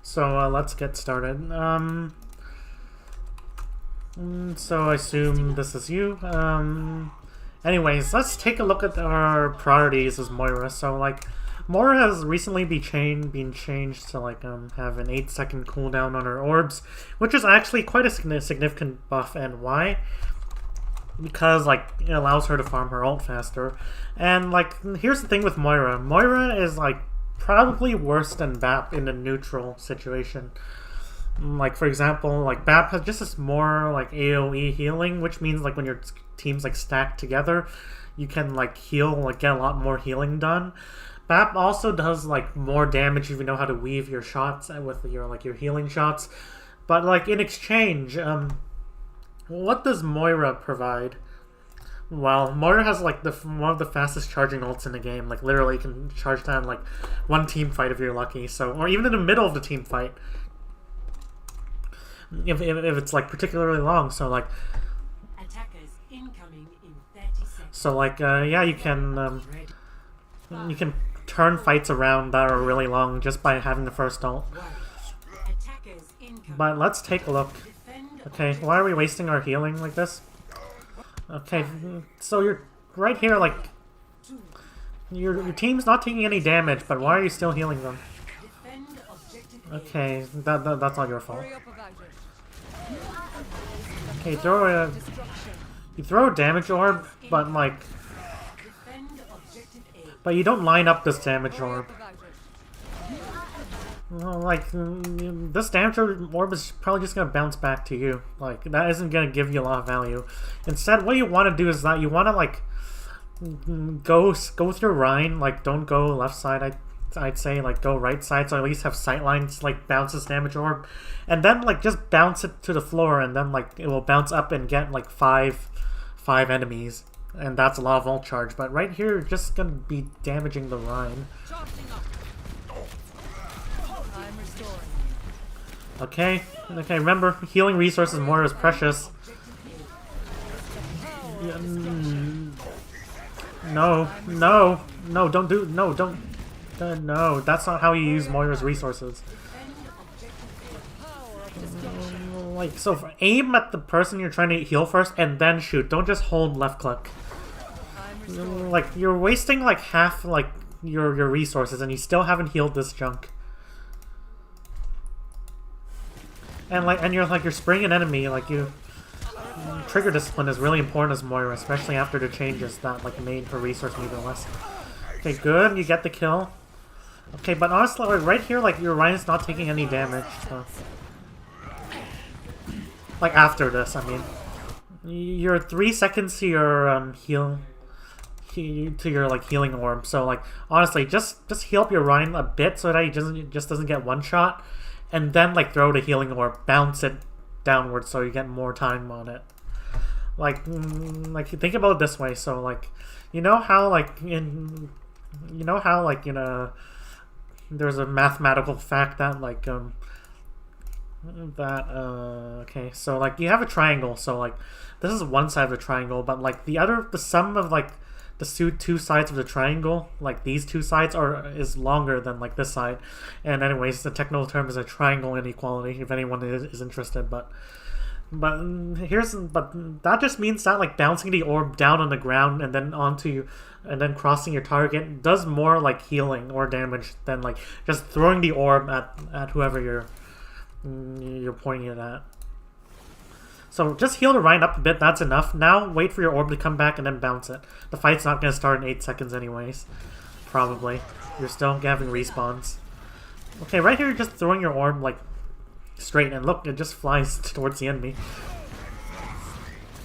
So let's get started. So I assume this is you. Anyways, let's take a look at our priorities as Moira. So like, Moira has recently been changed to like have an 8-second cooldown on her orbs, which is actually quite a significant buff. And why? Because like it allows her to farm her ult faster. And like, here's the thing with Moira. Moira is like probably worse than BAP in a neutral situation. Like for example, like BAP has just this more like AoE healing, which means like when your team's like stacked together, you can like heal, like get a lot more healing done. BAP also does like more damage if you know how to weave your shots with your healing shots. But like in exchange, what does Moira provide? Well, Moira has like one of the fastest charging ults in the game. Like literally, you can charge down like one team fight if you're lucky. So, or even in the middle of the team fight, if it's like particularly long. So like, attackers incoming in 30 seconds. So like, yeah, you can turn fights around that are really long just by having the first ult. But let's take a look. Okay, why are we wasting our healing like this? Okay, so you're right here, like your team's not taking any damage, but why are you still healing them? Okay, that's not your fault. Okay, you throw a damage orb, but like, but you don't line up this damage orb. Well, like, this damage orb is probably just going to bounce back to you. Like, that isn't going to give you a lot of value. Instead, what you want to do is that you want to, like, go through Rhine. Like, don't go left side, I'd say. Like, go right side, so at least have sight lines, like, bounce this damage orb. And then, like, just bounce it to the floor, and then, like, it will bounce up and get, like, five enemies. And that's a lot of ult charge. But right here, you're just going to be damaging the Rhine. Okay, remember, healing resources more is precious. No, that's not how you use Moira's resources. Like, so aim at the person you're trying to heal first and then shoot. Don't just hold left click. Like, you're wasting like half like your resources and you still haven't healed this junk. And you're spraying an enemy, like trigger discipline is really important as Moira, especially after the changes that like made her resource even less. Okay, good, you get the kill. Okay, but honestly, like, right here, like your Rhine is not taking any damage. So. Like after this, I mean, you're 3 seconds to your healing orb. So like honestly, just heal up your Rhine a bit so that he just doesn't get one shot. And then, like, throw the healing orb, bounce it downwards so you get more time on it. Like, think about it this way. So, like, you know how, like, there's a mathematical fact that, like, okay, so, like, you have a triangle. So, like, this is one side of the triangle, but, like, the sum of, like, the two sides of the triangle, like these two sides, is longer than like this side. And anyways, the technical term is a triangle inequality if anyone is interested. But that just means that like bouncing the orb down on the ground and then crossing your target does more like healing or damage than like just throwing the orb at whoever you're pointing it at. So just heal the Rhine up a bit, that's enough. Now wait for your orb to come back and then bounce it. The fight's not going to start in 8 seconds anyways. Probably. You're still having respawns. Okay, right here you're just throwing your orb like straight and look, it just flies towards the enemy.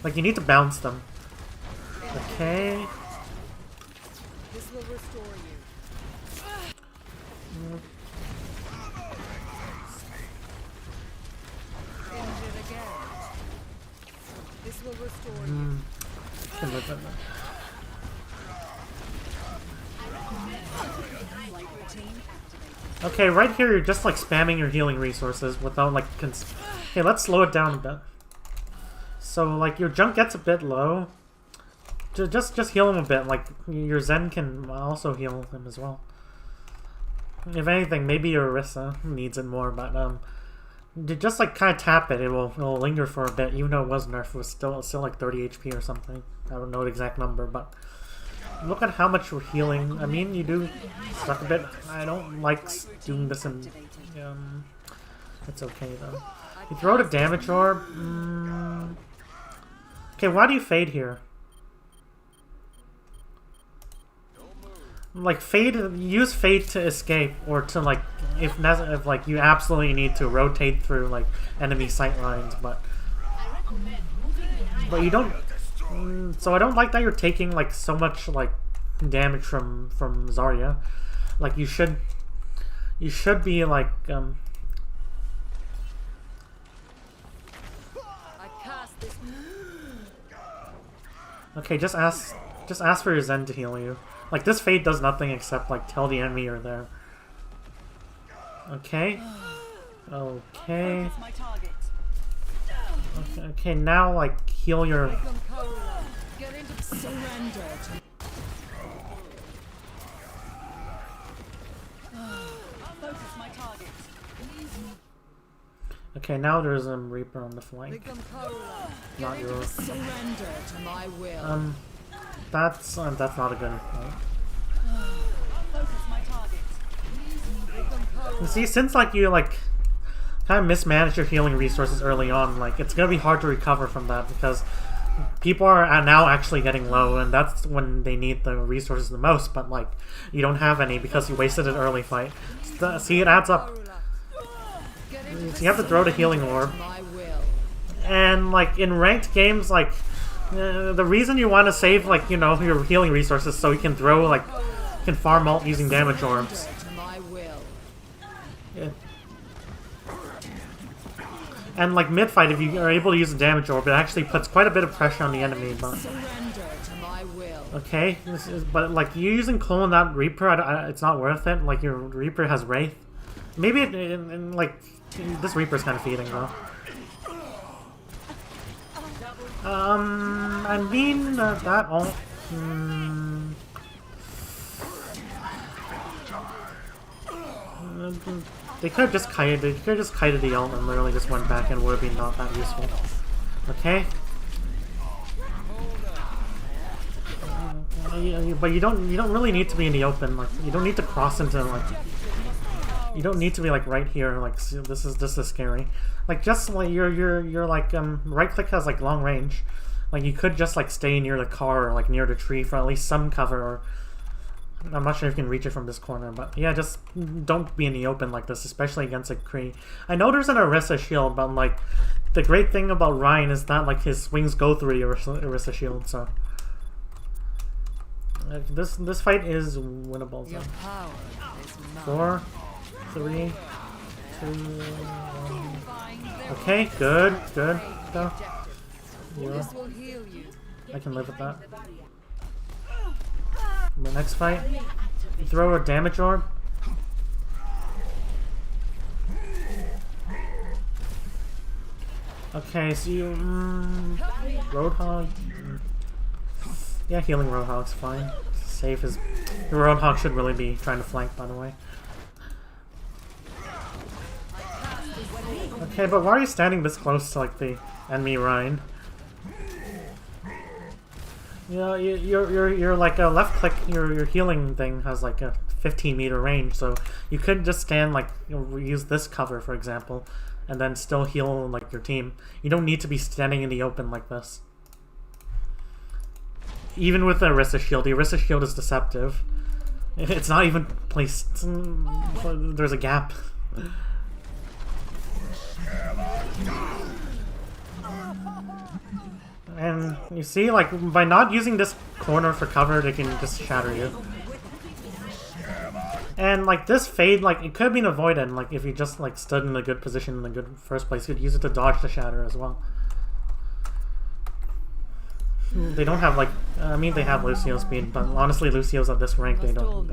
Like you need to bounce them. Okay. This will restore you. This will restore you. Okay, right here you're just like spamming your healing resources without like okay, let's slow it down a bit. So like your junk gets a bit low. Just heal him a bit. Like your Zen can also heal him as well. If anything, maybe Orisa needs it more, but just like kind of tap it, it'll linger for a bit, even though it was nerfed. It was still like 30 HP or something. I don't know the exact number, but look at how much we're healing. I mean, you do suck a bit. I don't like doing this in. It's okay though. You throw the damage orb. Okay, why do you fade here? Like use fade to escape, or to like if like you absolutely need to rotate through like enemy sight lines, but you don't. So I don't like that you're taking like so much like damage from Zarya. Like you should be like Okay, just ask for your Zen to heal you. Like, this fade does nothing except, like, tell the enemy you're there. Okay. Okay. Okay, now, like, heal your... Okay, now there's a Reaper on the flank. Not yours. That's not a good point. You see, since like you like kind of mismanage your healing resources early on, like it's gonna be hard to recover from that because people are now actually getting low, and that's when they need the resources the most. But like you don't have any because you wasted an early fight. See, it adds up. So you have to throw the healing orb, and like in ranked games, like. The reason you want to save, like, you know, your healing resources so you can throw, like, you can farm ult using damage orbs. Yeah. And, like, mid-fight, if you are able to use a damage orb, it actually puts quite a bit of pressure on the enemy, but... Okay, but, like, you using Clone on that Reaper, it's not worth it. Like, your Reaper has Wraith. Maybe, like, this Reaper's kind of feeding, though. I mean, that ult... They could have just kited the ult and literally just went back and would have been not that useful. Okay? But you don't really need to be in the open, like, you don't need to cross into, like... You don't need to be, like, right here, like, this is scary. Like, just, like, you're like, right-click has, like, long range. Like, you could just, like, stay near the car or, like, near the tree for at least some cover, or... I'm not sure if you can reach it from this corner, but yeah, just don't be in the open like this, especially against a Kree. I know there's an Orisa shield, but, like, the great thing about Ryan is that, like, his swings go through the Orisa shield, so... This fight is winnable, so... 4, 3, 2, 1... Okay, good, though. Yeah. I can live with that. The next fight, you throw a damage orb. Okay, so you... Roadhog... Yeah, healing Roadhog's fine. Safe as... The Roadhog should really be trying to flank, by the way. Okay, but why are you standing this close to, like, the enemy Rhine? You know, you're like a left click, your healing thing has like a 15-meter range, so you could just stand, like, use this cover, for example, and then still heal, like, your team. You don't need to be standing in the open like this. Even with the Orisa shield is deceptive. It's not even placed. There's a gap. And you see, like, by not using this corner for cover, they can just shatter you. And, like, this fade, like, it could have been avoided, like, if you just, like, stood in a good position in a good first place. You could use it to dodge the shatter as well. They don't have, like, I mean, they have Lucio speed, but honestly, Lucio's at this rank, they don't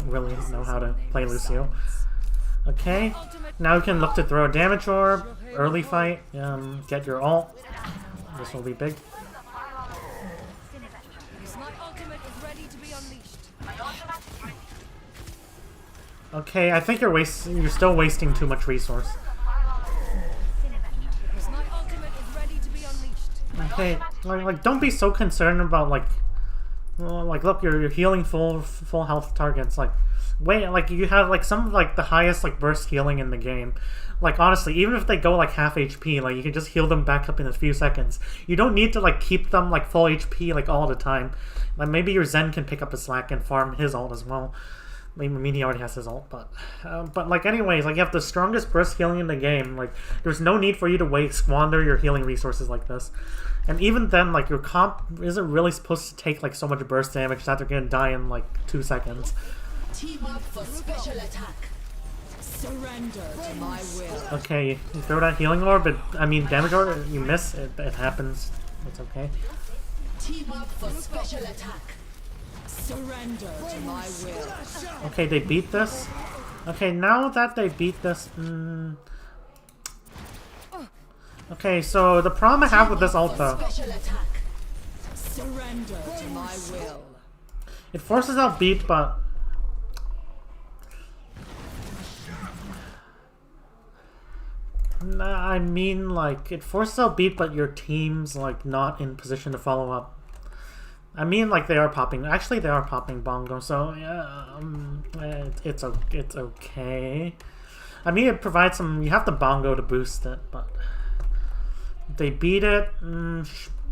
really know how to play Lucio. Okay, now you can look to throw a damage orb, early fight, get your ult. This will be big. Okay, I think you're still wasting too much resource. My ultimate is ready to be unleashed. Okay, like don't be so concerned about like look, you're healing full health targets. Like wait, like you have like some of like the highest like burst healing in the game. Like honestly, even if they go like half HP, like you can just heal them back up in a few seconds. You don't need to like keep them like full HP like all the time. Like maybe your Zen can pick up a slack and farm his ult as well. I mean, he already has his ult, but like anyways, like you have the strongest burst healing in the game. Like there's no need for you to squander your healing resources like this. And even then, like your comp isn't really supposed to take like so much burst damage that they're gonna die in like 2 seconds. Team up for special attack. Surrender to my will. Okay, you throw that healing orb, damage orb, you miss, it happens. It's okay. Team up for special attack. Surrender to my will. Okay, they beat this. Okay, now that they beat this... Okay, so the problem I have with this ult though... Surrender to my will. It forces out beat, but... I mean, like, it forces out beat, but your team's, like, not in position to follow up. I mean, like, they are popping. Actually, they are popping Bongo, so, yeah, it's okay. I mean, it provides some... You have the Bongo to boost it, but... They beat it?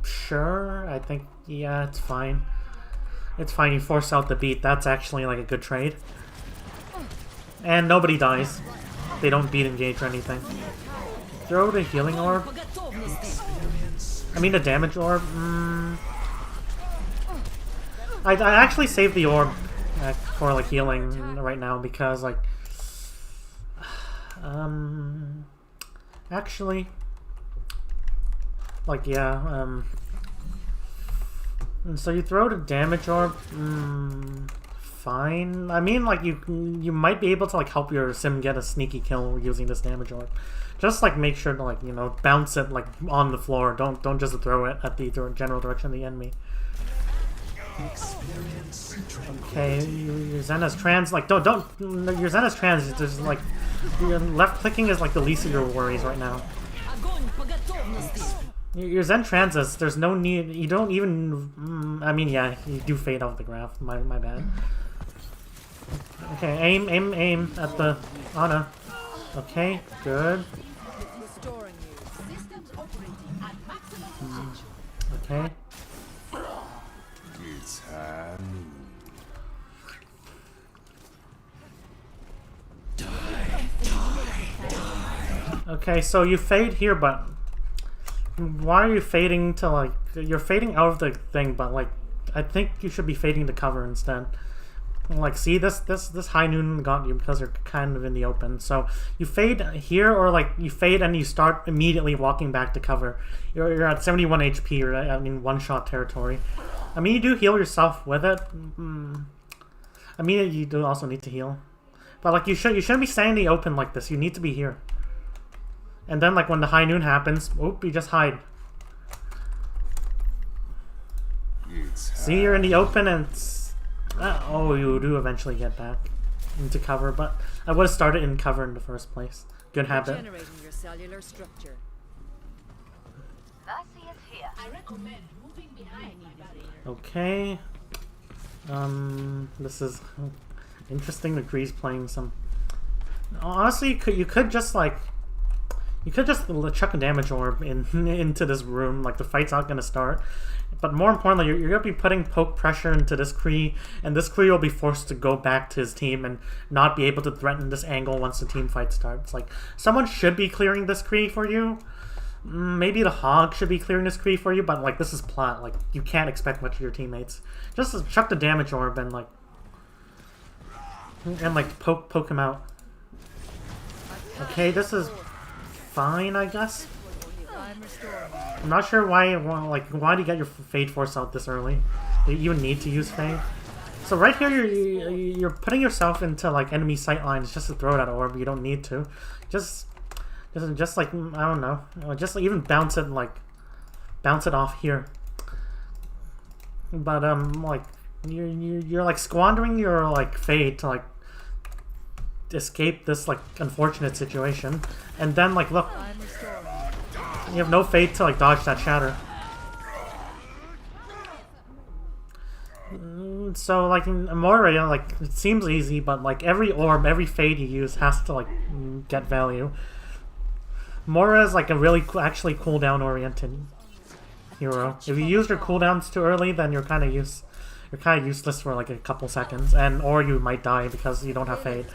Sure, I think, yeah, it's fine. It's fine, you force out the beat. That's actually, like, a good trade. And nobody dies. They don't beat engage or anything. Throw the healing orb. I mean the damage orb. I actually saved the orb for like healing right now because like actually like yeah and so you throw the damage orb. Fine. I mean, like, you might be able to, like, help your sim get a sneaky kill using this damage orb. Just, like, make sure to, like, you know, bounce it, like, on the floor. Don't just throw it at the general direction of the enemy. Okay, your Zen has trans, like, don't, your Zen has trans, is just, like, your left-clicking is, like, the least of your worries right now. Your Zen transes, there's no need, you don't even, I mean, yeah, you do fade off the graph, my bad. Okay, aim at the Ana. Okay, good. Restoring you. Systems operating at maximum potential. Okay. It's time. Okay, so you fade here, but why are you fading to, like, you're fading out of the thing, but, like, I think you should be fading to cover instead. Like, see, this high noon got you because you're kind of in the open. So you fade here, or like you fade and you start immediately walking back to cover. You're at 71 HP, or I mean one-shot territory. I mean, you do heal yourself with it. I mean, you do also need to heal, but like you shouldn't be staying in the open like this. You need to be here. And then like when the high noon happens, oop, you just hide. See, you're in the open and. Oh, you do eventually get back into cover, but I would have started in cover in the first place. Good habit. Generating your cellular structure. I recommend moving behind my barrier. Okay. This is interesting that Gree's playing some. Honestly, you could just like. You could just chuck a damage orb into this room, like the fight's not gonna start. But more importantly, you're gonna be putting poke pressure into this Kree, and this Kree will be forced to go back to his team and not be able to threaten this angle once the team fight starts. Like, someone should be clearing this Kree for you. Maybe the Hog should be clearing this Kree for you, but like this is Plat. Like, you can't expect much of your teammates. Just chuck the damage orb and like poke him out. Okay, this is fine, I guess. I'm not sure why do you get your Fade Force out this early? Do you even need to use Fade? So right here, you're putting yourself into like enemy sight lines just to throw that orb. You don't need to. Just like I don't know. Just even bounce it off here. But like you're like squandering your like Fade to like escape this like unfortunate situation. And then like look, I'm restoring you. you have no fate to like dodge that shatter. So like in Moira, like it seems easy, but like every orb, every fade you use has to like get value. Moira is like a really actually cooldown oriented hero. If you use your cooldowns too early, then you're kind of useless for like a couple seconds, and or you might die because you don't have fade.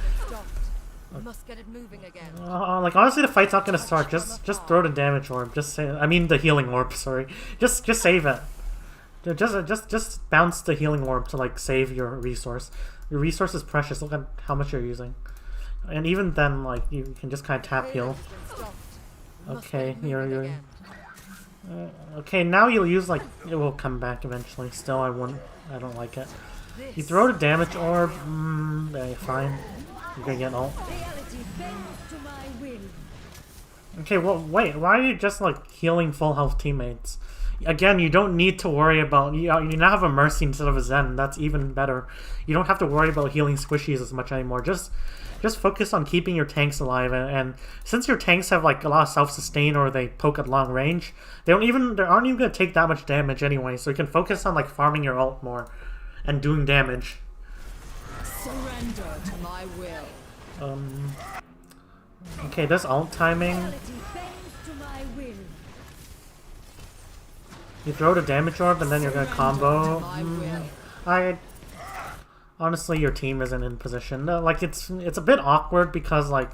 We must get it moving again. Like honestly, the fight's not gonna start. Just throw the damage orb. Just say, I mean the healing orb. Sorry. Just save it. Just bounce the healing orb to like save your resource. Your resource is precious. Look at how much you're using, and even then, like you can just kind of tap heal. Okay, you're okay. Now you'll use like it will come back eventually. Still, I don't like it. You throw the damage orb. Yeah, fine. You're gonna get ult. Okay, well, wait. Why are you just like healing full health teammates? Again, you don't need to worry about... You now have a Mercy instead of a Zen. That's even better. You don't have to worry about healing squishies as much anymore. Just focus on keeping your tanks alive. And since your tanks have like a lot of self-sustain or they poke at long range, they aren't even going to take that much damage anyway. So you can focus on like farming your ult more and doing damage. Surrender to my will. Okay, this ult timing... You throw the damage orb and then you're gonna combo. Honestly, your team isn't in position. Like it's a bit awkward because like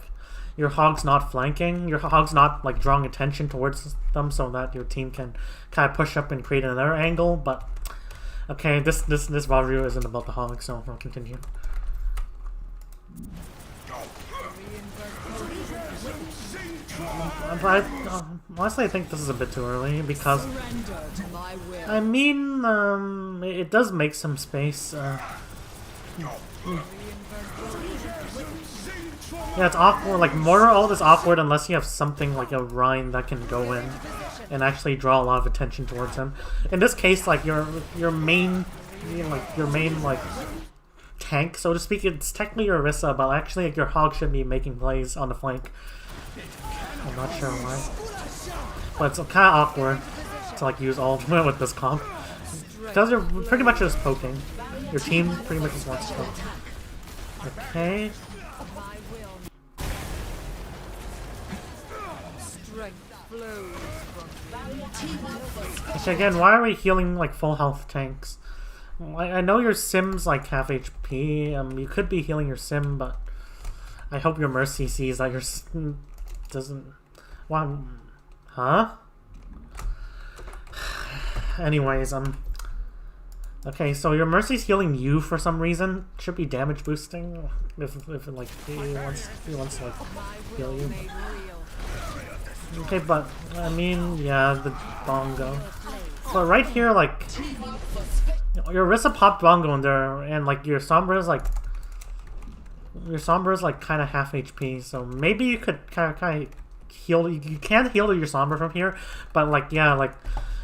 your hog's not flanking, your hog's not like drawing attention towards them, so that your team can kind of push up and create another angle. But okay, this VOD review isn't about the hog, so I'll continue. But honestly, I think this is a bit too early because I mean, it does make some space. Yeah, it's awkward. Like Moira ult is awkward unless you have something like a Rhine that can go in and actually draw a lot of attention towards him. In this case, like your main, like tank, so to speak, it's technically your Orisa, but actually like, your hog should be making plays on the flank. I'm not sure why, but it's kind of awkward to like use ultimate with this comp because you're pretty much just poking. Your team pretty much just wants to poke. Okay. Actually, again, why are we healing like full health tanks? I know your Sim's like half HP. You could be healing your Sim, but I hope your Mercy sees that your doesn't. Wow. Huh? Anyways, okay, so your Mercy's healing you for some reason. Should be damage boosting if like he wants to like heal you. Okay, but I mean, yeah, the bongo. But right here, like your Orisa popped bongo in there, and like your Sombra is like kind of half HP. So maybe you could kind of heal. You can't heal your Sombra from here, but like yeah, like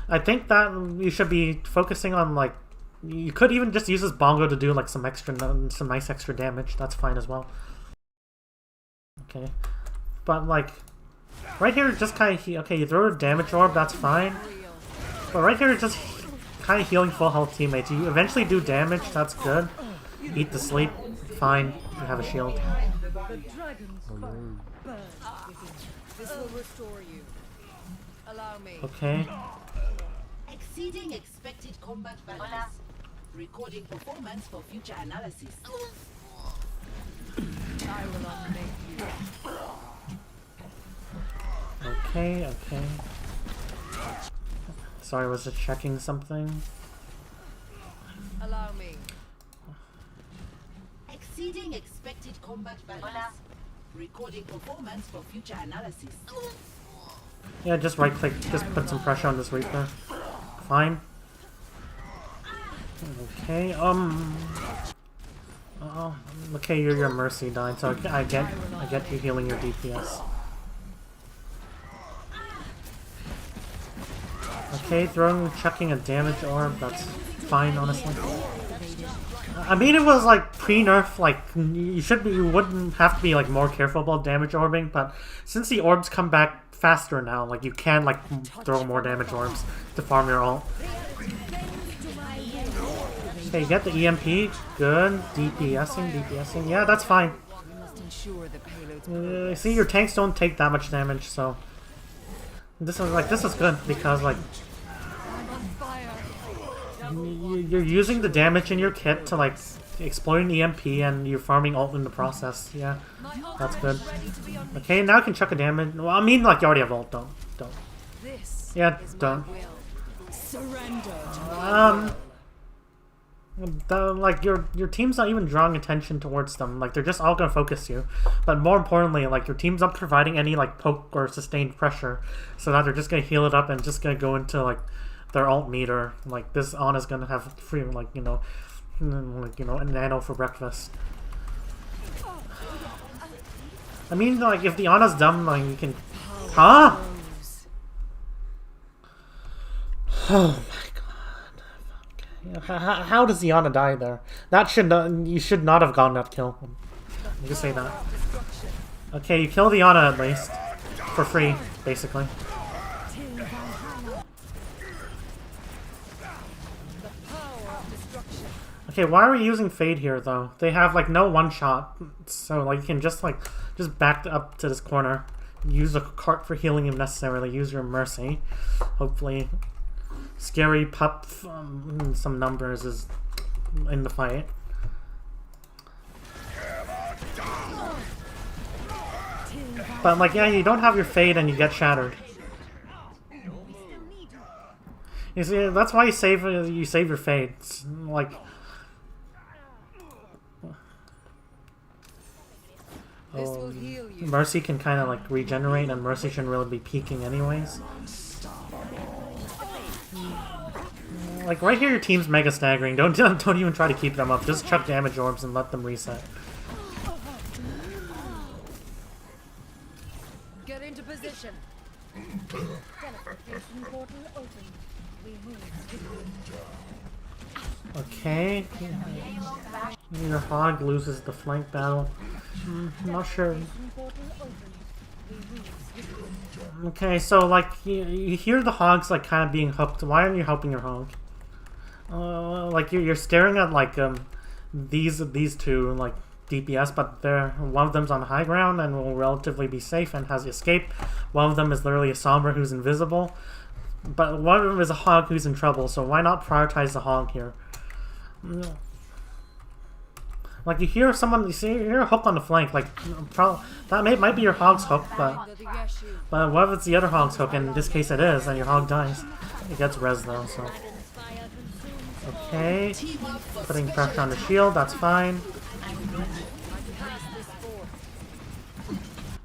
I think that you should be focusing on like. You could even just use this bongo to do like some nice extra damage. That's fine as well. Okay, but like right here, just kind of okay. You throw a damage orb, that's fine. But right here, just kind of healing full health teammates. You eventually do damage, that's good. Eat the sleep, fine. You have a shield. This will restore you. Allow me. Okay. Exceeding expected combat balance. Recording performance for future analysis. I will unmake you. Okay. Sorry, was it checking something? Allow me. Exceeding expected combat balance. Recording performance for future analysis. Yeah, just right click, just put some pressure on this Reaper. Fine. Okay, okay, your Mercy died, so I get you healing your DPS. Okay, chucking a damage orb, that's fine, honestly. I mean, it was like pre-nerf. Like you wouldn't have to be like more careful about damage orbing, but since the orbs come back faster now, like you can like throw more damage orbs to farm your ult. Okay, get the EMP. Good. DPSing. Yeah, that's fine. See, your tanks don't take that much damage, so this is good because like you're using the damage in your kit to like exploit an EMP and you're farming ult in the process. Yeah, that's good. Okay, now I can chuck a damage. Well, I mean, like you already have ult. Don't. Yeah, don't. Like your team's not even drawing attention towards them. Like they're just all gonna focus you. But more importantly, like your team's not providing any like poke or sustained pressure, so that they're just gonna heal it up and just gonna go into like their ult meter. Like this Ana's gonna have free a nano for breakfast. I mean, like if the Ana's dumb, like you can, huh? Oh my. How does the Ana die there? That should not, you should not have gotten that kill. You just say that. Okay, you kill the Ana at least. For free, basically. Okay, why are we using Fade here though? They have like no one shot. So like you can just back up to this corner. Use a cart for healing if necessary. Use your Mercy. Hopefully Scary Pup, some numbers is in the fight. But like, yeah, you don't have your Fade and you get shattered. You see, that's why you save your Fade. It's like, Mercy can kind of like regenerate, and Mercy shouldn't really be peeking anyways. Like right here, your team's mega staggering. Don't even try to keep them up. Just chuck damage orbs and let them reset. Get into position. Okay. Your Hog loses the flank battle. I'm not sure. Okay, so like you hear the Hogs like kind of being hooked. Why aren't you helping your Hog? Like you're staring at like these two like DPS, but one of them's on high ground and will relatively be safe and has escape. One of them is literally a Sombra who's invisible, but one of them is a Hog who's in trouble. So why not prioritize the Hog here? Like you hear a hook on the flank. Like that might be your Hog's hook, but what if it's the other Hog's hook? And in this case, it is, and your Hog dies. It gets res though, so. Okay, putting pressure on the shield, that's fine.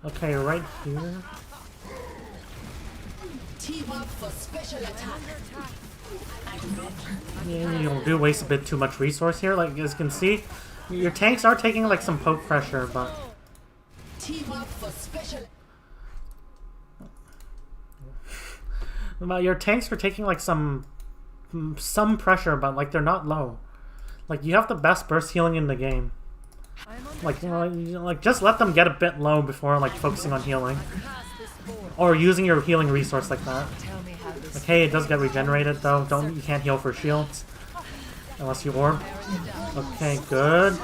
Okay, right here. Yeah, you do waste a bit too much resource here. Like you guys can see, your tanks are taking like some poke pressure, but your tanks are taking like some pressure, but like they're not low. Like you have the best burst healing in the game. Like just let them get a bit low before like focusing on healing, or using your healing resource like that. Okay, it does get regenerated though. You can't heal for shields unless you orb. Okay, good.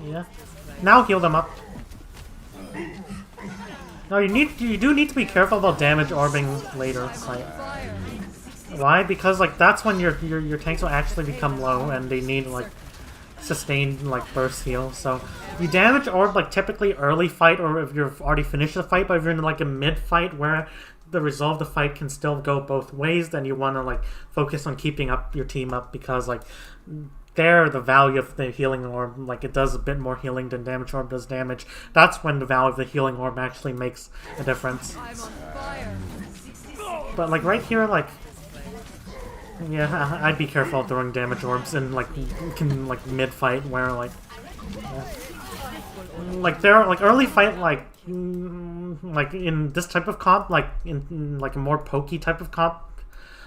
Yeah. Now heal them up. No, you do need to be careful about damage orbing later. Like, why? Because like that's when your tanks will actually become low and they need like sustained like burst heal. So you damage orb like typically early fight, or if you've already finished the fight. But if you're in like a mid fight where the result of the fight can still go both ways, then you want to like focus on keeping up your team up, because like the value of the healing orb, like it does a bit more healing than damage orb does damage. That's when the value of the healing orb actually makes a difference. But like right here, like yeah, I'd be careful throwing damage orbs in like mid fight where like they're like early fight, like in this type of comp, like in like a more pokey type of comp,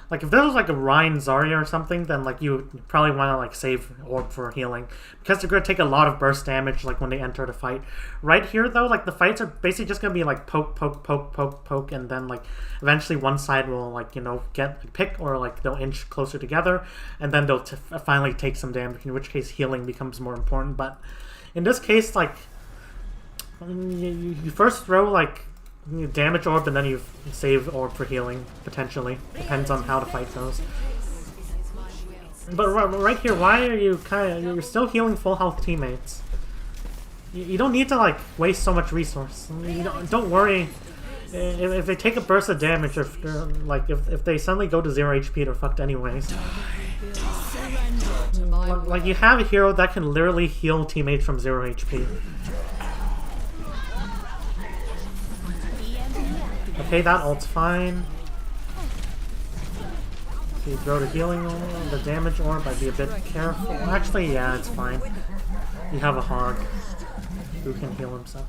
Like, if there was, like, a Ryan Zarya or something, then, like, you probably want to, like, save Orb for healing. Because they're going to take a lot of burst damage, like, when they enter the fight. Right here, though, like, the fights are basically just going to be, like, poke, poke, poke, poke, poke, and then, like, eventually one side will, like, you know, get a pick, or, like, they'll inch closer together, and then they'll finally take some damage, in which case healing becomes more important. But in this case, like, you first throw, like, you damage Orb, and then you save Orb for healing, potentially. Depends on how the fight goes. But right here, why are you you're still healing full health teammates? You don't need to, like, waste so much resource. Don't worry. If they take a burst of damage, if they suddenly go to 0 HP, they're fucked anyways. Like, you have a hero that can literally heal teammates from 0 HP. Okay, that ult's fine. If you throw the healing orb, the damage orb, I'd be a bit careful. Actually, yeah, it's fine. You have a hog who can heal himself.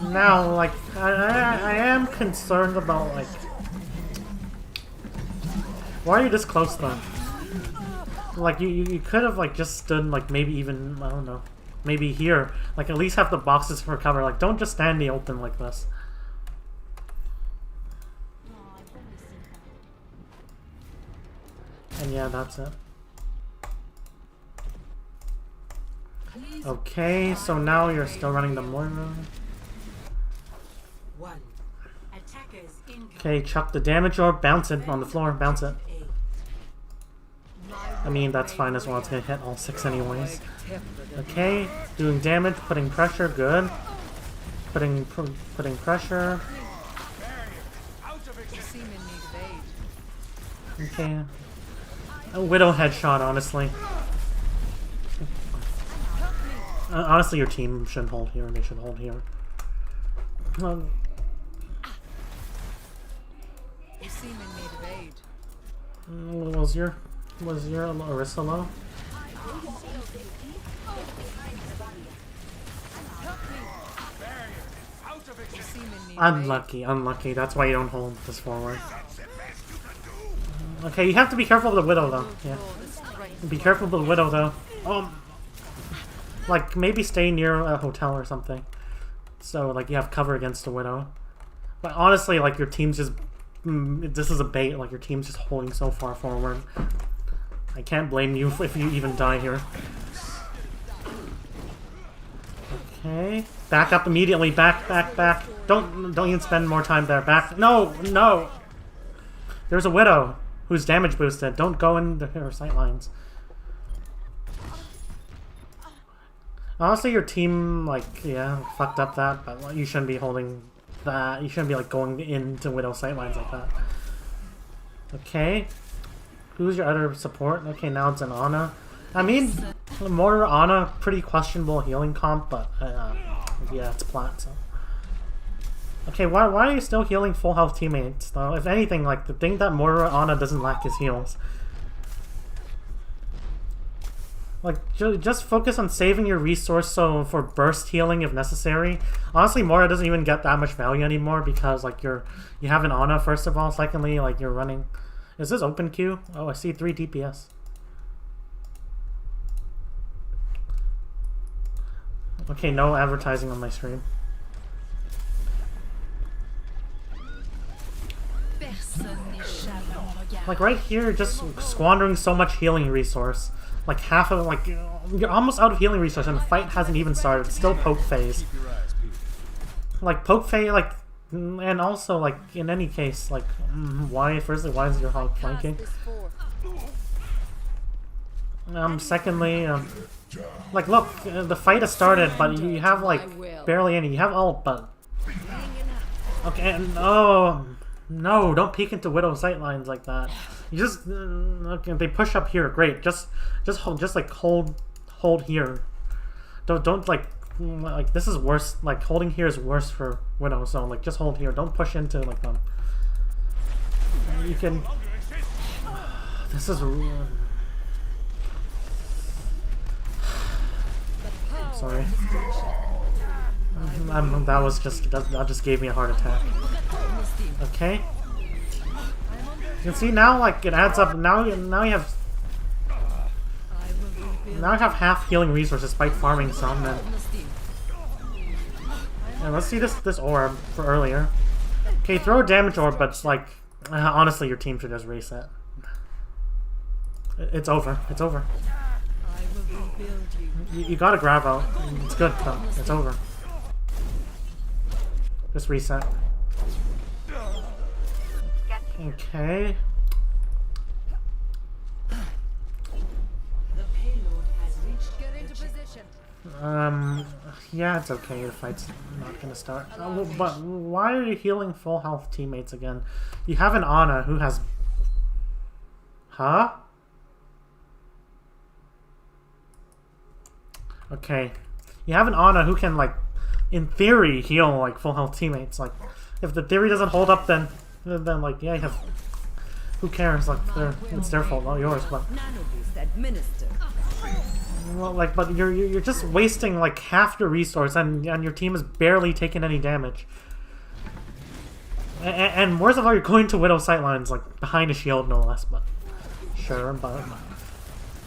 Now, like, I am concerned about, like, why are you this close though? Like, you could have, like, just stood, like, maybe even, I don't know, maybe here. Like, at least have the boxes for cover. Like, don't just stand in the open like this. And yeah, that's it. Okay, so now you're still running the Moira. Okay, chuck the damage orb, bounce it on the floor, bounce it. I mean, that's fine as well, it's gonna hit all 6 anyways. Okay, doing damage, putting pressure, good. Putting pressure. Okay. A Widow headshot, honestly. Honestly, your team shouldn't hold here, they should hold here. Was your Orisa low? Unlucky. That's why you don't hold this forward. Okay, you have to be careful with the Widow though. Yeah. Be careful with the Widow though. Like, maybe stay near a hotel or something. So, like, you have cover against the Widow. But honestly, like, your team's just... this is a bait. Like, your team's just holding so far forward. I can't blame you if you even die here. Okay. Back up immediately. Back. Don't even spend more time there. Back. No! There's a Widow who's damage boosted. Don't go into her sightlines. Honestly, your team, like, yeah, fucked up that, but you shouldn't be holding that. You shouldn't be, like, going into Widow sightlines like that. Okay. Who's your other support? Okay, now it's an Ana. I mean, more Ana, pretty questionable healing comp, but, yeah, it's Plat, so. Okay, why are you still healing full health teammates, though? If anything, like, the thing that Moira Ana doesn't lack is heals. Like, just focus on saving your resource so for burst healing if necessary. Honestly, Moira doesn't even get that much value anymore because, like, you have an Ana, first of all. Secondly, like, you're running... Is this open queue? Oh, I see 3 DPS. Okay, no advertising on my stream. Like, right here, just squandering so much healing resource. Like, half of, like, you're almost out of healing resource and the fight hasn't even started. It's still poke phase. Like, poke phase, like, and also, like, in any case, like, why is your hog flanking? Secondly, like, look, the fight has started, but you have, like, barely any. You have ult, but... Okay, and, oh... No, don't peek into Widow sightlines like that. You just okay, they push up here. Great. Just hold here. Don't like this is worse. Like, holding here is worse for Widow. So, like, just hold here. Don't push into, like, them. You can. This is. Sorry. That just gave me a heart attack. Okay. You can see now, like, it adds up. Now you have half healing resources despite farming some. And let's see this orb for earlier. Okay, throw a damage orb, but it's like, honestly, your team should just reset. It's over. It's over. You gotta grab out. It's good though. It's over. Just reset. Okay. The payload has reached. Get into position. Yeah, it's okay. The fight's not gonna start. But why are you healing full health teammates again? You have an Ana who has... Huh? Okay. You have an Ana who can, like, in theory, heal, like, full health teammates. Like, if the theory doesn't hold up, then like, yeah, you have... Who cares? Like, it's their fault, not yours, but... Well, like, but you're just wasting, like, half your resource, and your team is barely taking any damage. And worst of all, you're going to Widow sightlines, like, behind a shield, no less, but... Sure, but...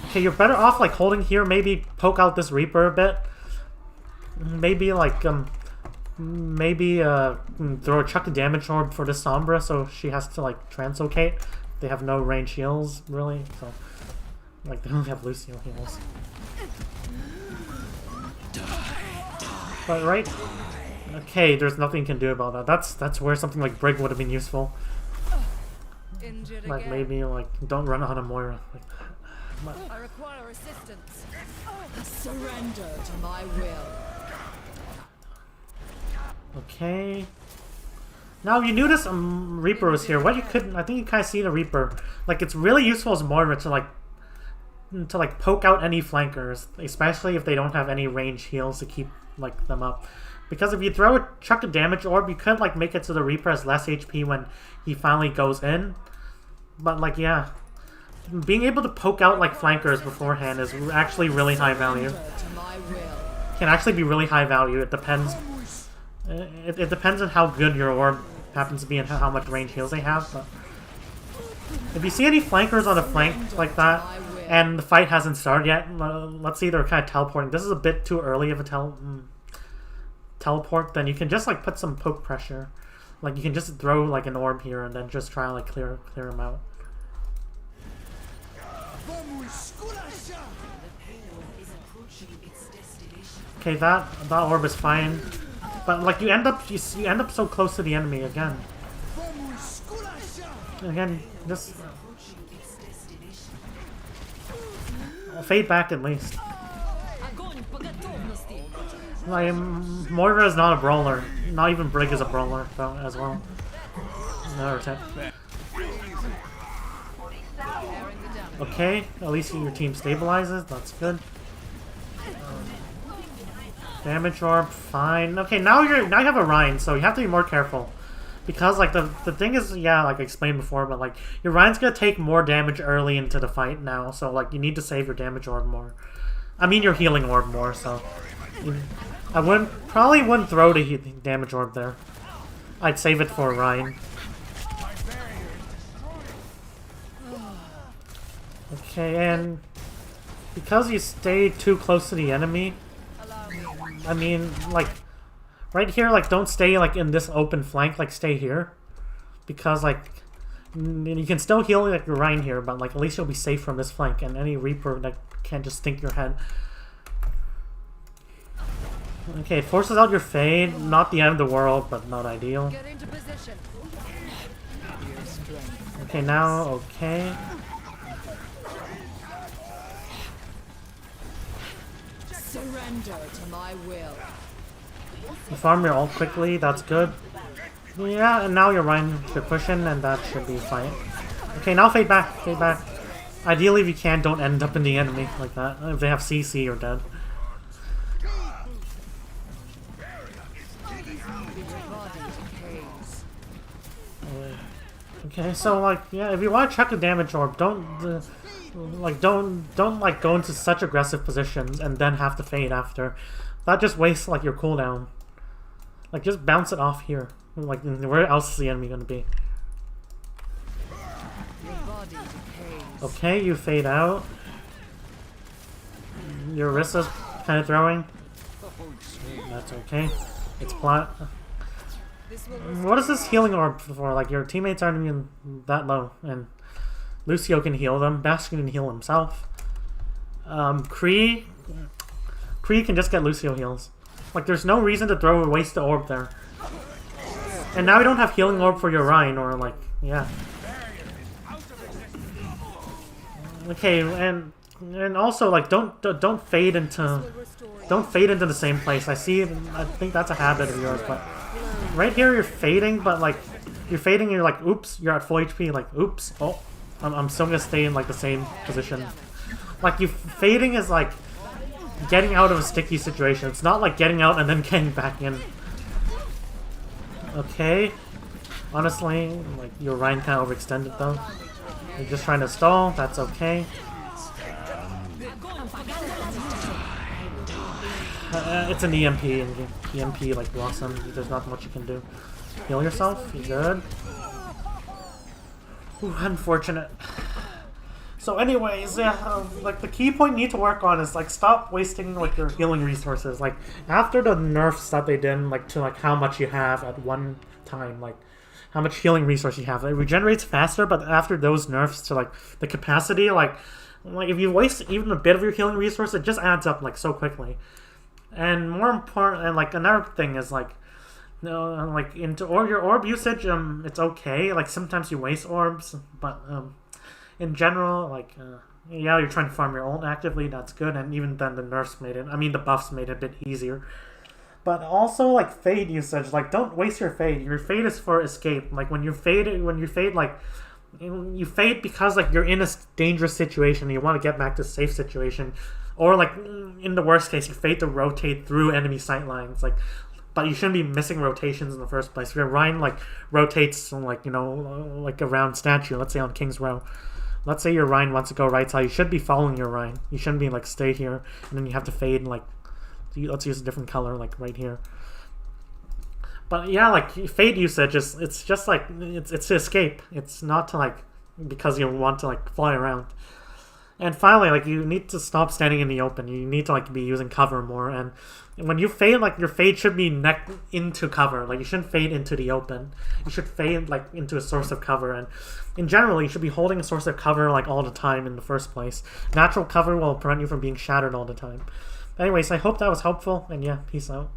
Okay, you're better off, like, holding here, maybe poke out this Reaper a bit. Maybe, like, throw a chuck of damage orb for this Sombra, so she has to, like, translocate. They have no range heals, really, so... Like, they don't have Lucio heals. But, right? Okay, there's nothing you can do about that. That's where something like Brig would have been useful. Like, maybe, like, don't run on a Moira. Like, I require assistance. Surrender to my will. Okay. Now, you knew this Reaper was here. What you couldn't... I think you kind of see the Reaper. Like, it's really useful as Moira to, like, poke out any flankers, especially if they don't have any range heals to keep, like, them up. Because if you throw a chuck of damage orb, you could, like, make it so the Reaper has less HP when he finally goes in. But, like, yeah. Being able to poke out, like, flankers beforehand is actually really high value. Can actually be really high value. It depends. It depends on how good your orb happens to be and how much range heals they have. But if you see any flankers on a flank like that, and the fight hasn't started yet, let's see they're kind of teleporting. This is a bit too early of a teleport. Then you can just, like, put some poke pressure. Like, you can just throw, like, an orb here and then just try to, like, clear them out. Okay, that orb is fine, but, like, you end up so close to the enemy again. Again, just fade back at least. Like, Moira is not a brawler. Not even Brig is a brawler, though, as well. Another tip. Okay, at least your team stabilizes. That's good. Damage orb, fine. Okay, now you have a Rhine, so you have to be more careful. Because, like, the thing is, yeah, like I explained before, but, like, your Rhine's gonna take more damage early into the fight now, so, like, you need to save your damage orb more. I mean your healing orb more, so... I probably wouldn't throw the damage orb there. I'd save it for Rhine. Okay, and... Because you stay too close to the enemy... I mean, like, right here, like, don't stay, like, in this open flank, like, stay here. Because, like, you can still heal, like, your Rhine here, but, like, at least you'll be safe from this flank, and any Reaper that can't just stink your head. Okay, it forces out your Fade, not the end of the world, but not ideal. Okay, now, okay. Surrender to my will. You farm your ult quickly, that's good. Yeah, and now your Rhine should push in, and that should be fine. Okay, now fade back, fade back. Ideally, if you can, don't end up in the enemy like that. If they have CC, you're dead. Okay, so, like, yeah, if you want to check a damage orb, don't like go into such aggressive positions and then have to fade after. That just wastes, like, your cooldown. Like, just bounce it off here. Like, where else is the enemy gonna be? Your body decays. Okay, you fade out. Your wrist is kind of throwing. That's okay. It's Plat. This will What is this healing orb for? Like, your teammates aren't even that low, and Lucio can heal them. Bastion can heal himself. Kree can just get Lucio heals. Like, there's no reason to waste the orb there. And now we don't have healing orb for your Rhine, or like, yeah. Okay, and also like don't fade into the same place. I think that's a habit of yours, but right here you're fading, but like you're fading and you're like, oops, you're at full HP, like oops, oh, I'm still gonna stay in like the same position. Like you fading is like getting out of a sticky situation. It's not like getting out and then getting back in. Okay. Honestly, like your Rhine kind of overextended though. You're just trying to stall, that's okay. It's an EMP, and EMP like Blossom, there's not much you can do. Heal yourself, you good? Ooh, unfortunate. So anyways, yeah, like the key point you need to work on is like stop wasting like your healing resources. Like after the nerfs that they did, like to like how much you have at one time, like how much healing resource you have. It regenerates faster, but after those nerfs to like the capacity, like if you waste even a bit of your healing resource, it just adds up like so quickly. And more important, and like another thing is like, like into your orb usage, it's okay. Like sometimes you waste orbs, but in general, like yeah, you're trying to farm your ult actively. That's good, and even then the nerfs made it. I mean, the buffs made it a bit easier. But also like fade usage, like don't waste your fade. Your fade is for escape. Like when you fade, like you fade because like you're in a dangerous situation and you want to get back to a safe situation. Or like in the worst case, you fade to rotate through enemy sight lines. Like, but you shouldn't be missing rotations in the first place. If your Rhine like rotates like like around statue, let's say on King's Row. Let's say your Rhine wants to go right side, you should be following your Rhine. You shouldn't be like stay here and then you have to fade and like let's use a different color like right here. But yeah, like fade usage is it's just like it's to escape. It's not to like because you want to like fly around. And finally, like you need to stop standing in the open. You need to like be using cover more. And when you fade, like your fade should be neck into cover. Like you shouldn't fade into the open. You should fade like into a source of cover. And in general, you should be holding a source of cover like all the time in the first place. Natural cover will prevent you from being shattered all the time. Anyways, I hope that was helpful. And yeah, peace out.